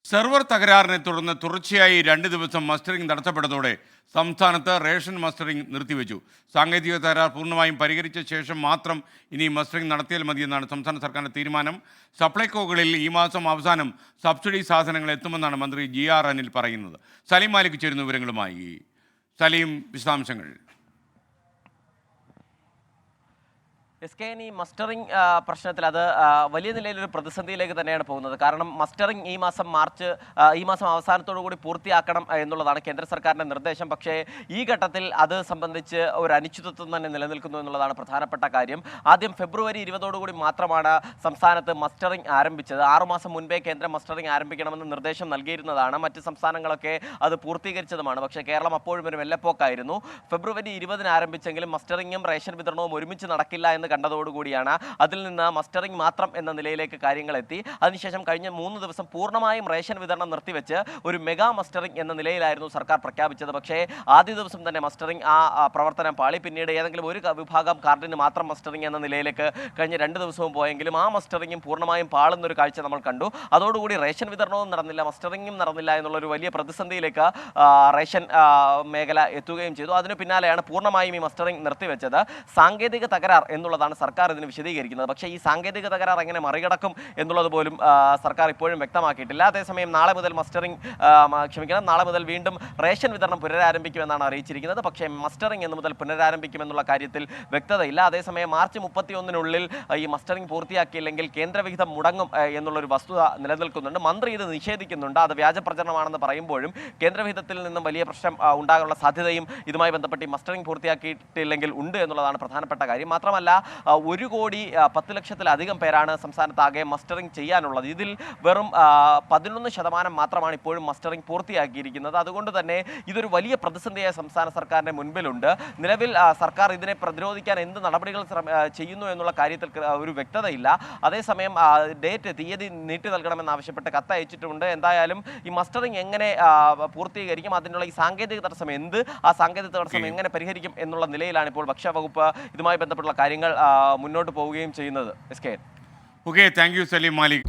Server തകരാറിനെ തുടർന്ന് തുടർച്ചയായി 2 ദിവസം മസ്റ്ററിംഗ് തടസ്സപ്പെട്ടതോടെ സംസ്ഥാനത്ത് റേഷൻ മസ്റ്ററിംഗ് നിർത്തിവെച്ചു. സാങ്കേതിക തകരാർ പൂർണ്ണമായും പരിഹരിച്ച ശേഷം മാത്രം ഇനി മസ്റ്ററിംഗ് നടത്തിയാൽ മതിയെന്നാണ് സംസ്ഥാന സർക്കാരിൻ്റെ തീരുമാനം. സപ്ലൈകോകളിൽ ഈ മാസം അവസാനം സബ്സിഡി സാധനങ്ങൾ എത്തുമെന്നാണ് മന്ത്രി GR അനിൽ പറയുന്നത്. സലീം മാലിക് ചേരുന്ന വിവരങ്ങളുമായി. സലീം, വിശദാംശങ്ങൾ. ഈ മസ്റ്ററിംഗ് പ്രശ്നത്തിൽ അത് വലിയ നിലയിലൊരു പ്രതിസന്ധിയിലേക്ക് തന്നെയാണ് പോകുന്നത്. കാരണം മസ്റ്ററിംഗ് ഈ മാസം അവസാനത്തോടു കൂടി പൂർത്തിയാക്കണം എന്നുള്ളതാണ് കേന്ദ്ര സർക്കാരിൻ്റെ നിർദ്ദേശം. പക്ഷേ ഈ ഘട്ടത്തിൽ അത് സംബന്ധിച്ച് ഒരു അനിശ്ചിതത്വം തന്നെ നിലനിൽക്കുന്നു എന്നുള്ളതാണ് പ്രധാനപ്പെട്ട കാര്യം. ആദ്യം ഫെബ്രുവരി 20 മാത്രമാണ് സംസ്ഥാനത്ത് മസ്റ്ററിംഗ് ആരംഭിച്ചത്. 6 മാസം മുൻപേ കേന്ദ്രം മസ്റ്ററിംഗ് ആരംഭിക്കണമെന്ന് നിർദ്ദേശം നൽകിയിരുന്നതാണ്. മറ്റ് സംസ്ഥാനങ്ങളൊക്കെ അത് പൂർത്തീകരിച്ചതുമാണ്. പക്ഷേ കേരളം അപ്പോഴും ഒരു വെല്ലപ്പോക്കായിരുന്നു. ഫെബ്രുവരി 20 ആരംഭിച്ചെങ്കിലും മസ്റ്ററിംഗും റേഷൻ വിതരണവും ഒരുമിച്ച് നടക്കില്ല എന്ന് കണ്ടതോടുകൂടിയാണ് അതിൽ നിന്ന് മസ്റ്ററിംഗ് മാത്രം എന്ന നിലയിലേക്ക് കാര്യങ്ങൾ എത്തി. അതിനുശേഷം കഴിഞ്ഞ 3 ദിവസം പൂർണ്ണമായും റേഷൻ വിതരണം നിർത്തിവെച്ച് ഒരു മെഗാ മസ്റ്ററിംഗ് എന്ന നിലയിലായിരുന്നു സർക്കാർ പ്രഖ്യാപിച്ചത്. പക്ഷേ ആദ്യ ദിവസം തന്നെ മസ്റ്ററിംഗ് പ്രവർത്തനം പാളി. പിന്നീട് ഏതെങ്കിലും ഒരു വിഭാഗം കാർഡിന് മാത്രം മസ്റ്ററിംഗ് എന്ന നിലയിലേക്ക് കഴിഞ്ഞ 2 ദിവസവും പോയെങ്കിലും ആ മസ്റ്ററിംഗും പൂർണ്ണമായും പാളുന്നൊരു കാഴ്ച നമ്മൾ കണ്ടു. അതോടുകൂടി റേഷൻ വിതരണവും നടന്നില്ല, മസ്റ്ററിംഗും നടന്നില്ല എന്നുള്ളൊരു വലിയ പ്രതിസന്ധിയിലേക്ക് റേഷൻ മേഖല എത്തുകയും ചെയ്തു. അതിനു പിന്നാലെയാണ് പൂർണ്ണമായും ഈ മസ്റ്ററിംഗ് നിർത്തിവെച്ചത്. സാങ്കേതിക തകരാർ എന്നുള്ളതാണ് സർക്കാർ ഇതിന് വിശദീകരിക്കുന്നത്. പക്ഷേ ഈ സാങ്കേതിക തകരാർ എങ്ങനെ മറികടക്കും എന്നുള്ളത് പോലും സർക്കാർ ഇപ്പോഴും വ്യക്തമാക്കിയിട്ടില്ല. അതേസമയം നാളെ മുതൽ വീണ്ടും റേഷൻ വിതരണം പുനരാരംഭിക്കുമെന്നാണ് അറിയിച്ചിരിക്കുന്നത്. പക്ഷേ മസ്റ്ററിംഗ് എന്ന് മുതൽ പുനരാരംഭിക്കുമെന്നുള്ള കാര്യത്തിൽ വ്യക്തതയില്ല. അതേസമയം മാർച്ച് 31-നുള്ളിൽ ഈ മസ്റ്ററിംഗ് പൂർത്തിയാക്കിയില്ലെങ്കിൽ കേന്ദ്രവിഹിതം മുടങ്ങും എന്നുള്ളൊരു വസ്തുത നിലനിൽക്കുന്നുണ്ട്. മന്ത്രി ഇത് നിഷേധിക്കുന്നുണ്ട്. അത് വ്യാജ പ്രചരണമാണെന്ന് പറയുമ്പോഴും കേന്ദ്രവിഹിതത്തിൽ നിന്നും വലിയ പ്രശ്നം ഉണ്ടാകാനുള്ള സാധ്യതയും ഇതുമായി ബന്ധപ്പെട്ട് ഈ മസ്റ്ററിംഗ് പൂർത്തിയാക്കിയിട്ടില്ലെങ്കിൽ ഉണ്ട് എന്നുള്ളതാണ് പ്രധാനപ്പെട്ട കാര്യം. മാത്രമല്ല 1,10,00,000-ലധികം പേരാണ് സംസ്ഥാനത്താകെ മസ്റ്ററിംഗ് ചെയ്യാനുള്ളത്. ഇതിൽ വെറും 11% മാത്രമാണ് ഇപ്പോഴും മസ്റ്ററിംഗ് പൂർത്തിയാക്കിയിരിക്കുന്നത്. അതുകൊണ്ട് തന്നെ ഇതൊരു വലിയ പ്രതിസന്ധിയായ സംസ്ഥാന സർക്കാരിൻ്റെ മുൻപിലുണ്ട്. നിലവിൽ സർക്കാർ ഇതിനെ പ്രതിരോധിക്കാൻ എന്ത് നടപടികൾ ചെയ്യുന്നു എന്നുള്ള കാര്യത്തിൽ ഒരു വ്യക്തതയില്ല. അതേസമയം തീയതി നീട്ടി നൽകണമെന്നാവശ്യപ്പെട്ട് കത്തയച്ചിട്ടുണ്ട്. എന്തായാലും ഈ മസ്റ്ററിംഗ് എങ്ങനെ പൂർത്തീകരിക്കും, അതിനുള്ള ഈ സാങ്കേതിക തടസ്സം ആ സാങ്കേതിക തടസ്സം എങ്ങനെ പരിഹരിക്കും എന്നുള്ള നിലയിലാണ് ഇപ്പോൾ ഭക്ഷ്യവകുപ്പ് ഇതുമായി ബന്ധപ്പെട്ടുള്ള കാര്യങ്ങൾ മുന്നോട്ട് പോവുകയും ചെയ്യുന്നത്. Okay, thank you Salim Malik.